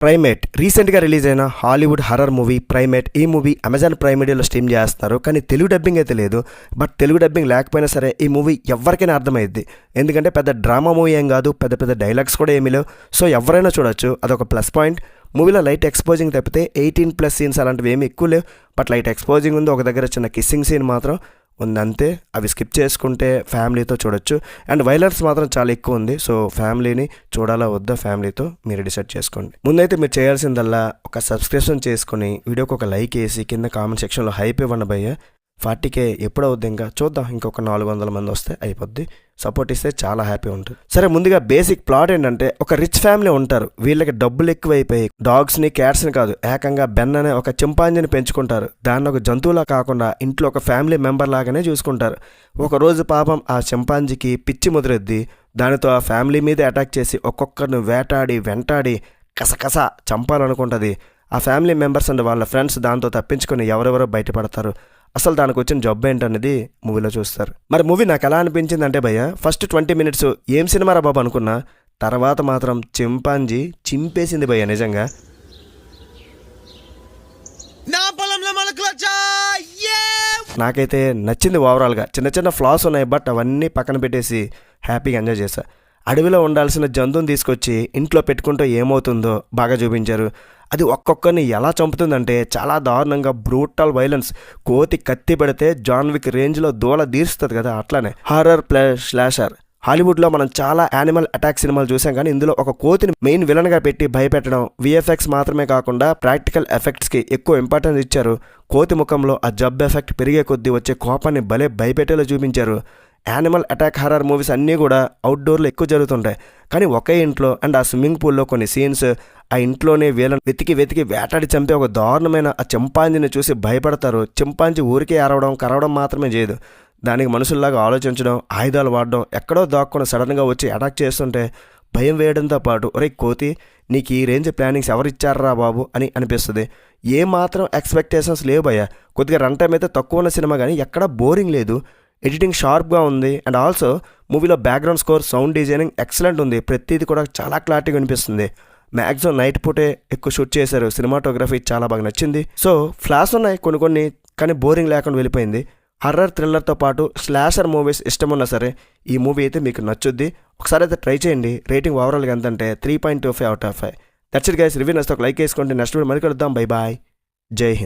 Primate రీసెంట్గా release అయిన Hollywood horror movie primate. ఈ మూవీ అమెజాన్ ప్రైమ్ వీడియోలో స్ట్రీమ్ చేస్తున్నారు, కానీ తెలుగు డబ్బింగ్ అయితే లేదు. బట్ తెలుగు డబ్బింగ్ లేకపోయినా సరే ఈ మూవీ ఎవరికైనా అర్థమైద్ది, ఎందుకంటే పెద్ద డ్రామా మూవీ ఏం కాదు, పెద్ద పెద్ద డైలాగ్స్ కూడా ఏమీ లేవు. సో ఎవరైనా చూడొచ్చు, అదొక ప్లస్ పాయింట్. మూవీలో లైట్ ఎక్స్పోజింగ్ తప్పితే 18+ సీన్స్ అలాంటివి ఏమి ఎక్కువ లేవు. బట్ లైట్ ఎక్స్పోజింగ్ ఉంది, ఒక దగ్గర చిన్న కిస్సింగ్ సీన్ మాత్రం ఉందంతే. అవి స్కిప్ చేసుకుంటే ఫ్యామిలీతో చూడొచ్చు. అండ్ వైలెన్స్ మాత్రం చాలా ఎక్కువ ఉంది. సో ఫ్యామిలీని చూడాలా వద్దా ఫ్యామిలీతో మీరు డిసైడ్ చేసుకోండి. ముందైతే మీరు చేయాల్సిందల్లా ఒక సబ్స్క్రిప్షన్ చేసుకుని వీడియోకి ఒక లైక్ వేసి కింద కామెంట్ సెక్షన్లో హైప్ ఇవ్వండి భయ్య. 40K ఎప్పుడవుద్ది, ఇంకా చూద్దాం, ఇంకొక 400 మంది వస్తే అయిపోద్ది. సపోర్ట్ ఇస్తే చాలా హ్యాపీ ఉంటుంది. సరే, ముందుగా బేసిక్ ప్లాట్ ఏంటంటే, ఒక రిచ్ ఫ్యామిలీ ఉంటారు. వీళ్ళకి డబ్బులు ఎక్కువైపోయి డాగ్స్ని, క్యాట్స్ని కాదు, ఏకంగా బెన్ అనే ఒక చింపాంజీని పెంచుకుంటారు. దాన్ని ఒక జంతువులా కాకుండా ఇంట్లో ఒక ఫ్యామిలీ మెంబర్ లాగానే చూసుకుంటారు. ఒకరోజు పాపం ఆ చింపాంజీకి పిచ్చి ముదిరెద్ది. దానితో ఆ ఫ్యామిలీ మీదే అటాక్ చేసి ఒక్కొక్కరిని వేటాడి వెంటాడి కసకస చంపాలనుకుంటుంది. ఆ ఫ్యామిలీ మెంబర్స్ అండ్ వాళ్ళ ఫ్రెండ్స్ దాంతో తప్పించుకొని ఎవరెవరో బయటపడతారు. అసలు దానికి వచ్చిన జబ్బు ఏంటనేది మూవీలో చూస్తారు. మరి మూవీ నాకు ఎలా అనిపించింది అంటే భయ్య, ఫస్ట్ 20 మినిట్స్ ఏం సినిమా రా బాబు అనుకున్నా, తర్వాత మాత్రం చింపాంజీ చింపేసింది భయ్య నిజంగా. నాకైతే నచ్చింది ఓవరాల్గా. చిన్న చిన్న ఫ్లాస్ ఉన్నాయి, బట్ అవన్నీ పక్కన పెట్టేసి హ్యాపీగా ఎంజాయ్ చేశా. అడవిలో ఉండాల్సిన జంతువుని తీసుకొచ్చి ఇంట్లో పెట్టుకుంటూ ఏమవుతుందో బాగా చూపించారు. అది ఒక్కొక్కరిని ఎలా చంపుతుందంటే చాలా దారుణంగా, బ్రూటల్ వైలెన్స్. కోతి కత్తి పెడితే జాన్ విక్ రేంజ్లో దూల తీరుస్తుంది కదా, అట్లానే హారర్ ప్లస్ స్లాషర్. హాలీవుడ్లో మనం చాలా యానిమల్ అటాక్ సినిమాలు చూసాం, కానీ ఇందులో ఒక కోతిని మెయిన్ విలన్గా పెట్టి భయపెట్టడం, విఎఫ్ఎక్స్ మాత్రమే కాకుండా ప్రాక్టికల్ ఎఫెక్ట్స్కి ఎక్కువ ఇంపార్టెన్స్ ఇచ్చారు. కోతి ముఖంలో ఆ జబ్ ఎఫెక్ట్ పెరిగే కొద్దీ వచ్చే కోపాన్ని భలే భయపెట్టేలా చూపించారు. యానిమల్ అటాక్ హర్రర్ మూవీస్ అన్నీ కూడా అవుట్డోర్లో ఎక్కువ జరుగుతుంటాయి, కానీ ఒకే ఇంట్లో అండ్ ఆ స్విమ్మింగ్ పూల్లో కొన్ని సీన్స్, ఆ ఇంట్లోనే వీళ్ళని వెతికి వేటాడి చంపే ఒక దారుణమైన ఆ చింపాంజీని చూసి భయపడతారు. చింపాంజీ ఊరికే అరవడం కరవడం మాత్రమే చేయదు, దానికి మనుషుల్లాగా ఆలోచించడం, ఆయుధాలు వాడడం, ఎక్కడో దాక్కుని సడన్గా వచ్చి అటాక్ చేస్తుంటే భయం వేయడంతో పాటు, ఒరే కోతి నీకు ఈ రేంజ్ ప్లానింగ్స్ ఎవరిచ్చారా బాబు అని అనిపిస్తుంది. ఏమాత్రం ఎక్స్పెక్టేషన్స్ లేవు భయ్య. కొద్దిగా రన్ టైం అయితే తక్కువ ఉన్న సినిమా, కానీ ఎక్కడా బోరింగ్ లేదు. ఎడిటింగ్ షార్ప్గా ఉంది. అండ్ ఆల్సో మూవీలో background score, sound designing excellent ఉంది. ప్రతిదీ కూడా చాలా క్లారిటీగా అనిపిస్తుంది. మ్యాక్సిమం నైట్ పూటే ఎక్కువ షూట్ చేశారు. సినిమాటోగ్రఫీ చాలా బాగా నచ్చింది. సో ఫ్లాష్ ఉన్నాయి కొన్ని, కానీ బోరింగ్ లేకుండా వెళ్ళిపోయింది. హర్రర్ థ్రిల్లర్తో పాటు స్లాషర్ మూవీస్ ఇష్టమున్నా సరే ఈ మూవీ అయితే మీకు నచ్చుద్ది. ఒకసారి అయితే ట్రై చేయండి. రేటింగ్ ఓవరాల్గా ఎంతంటే 3.25 out of 5. That's it guys. Review నచ్చితే ఒక లైక్ వేసుకోండి. నెక్స్ట్ వీడియో మళ్ళీ కలుద్దాం. Bye bye. జై హింద్.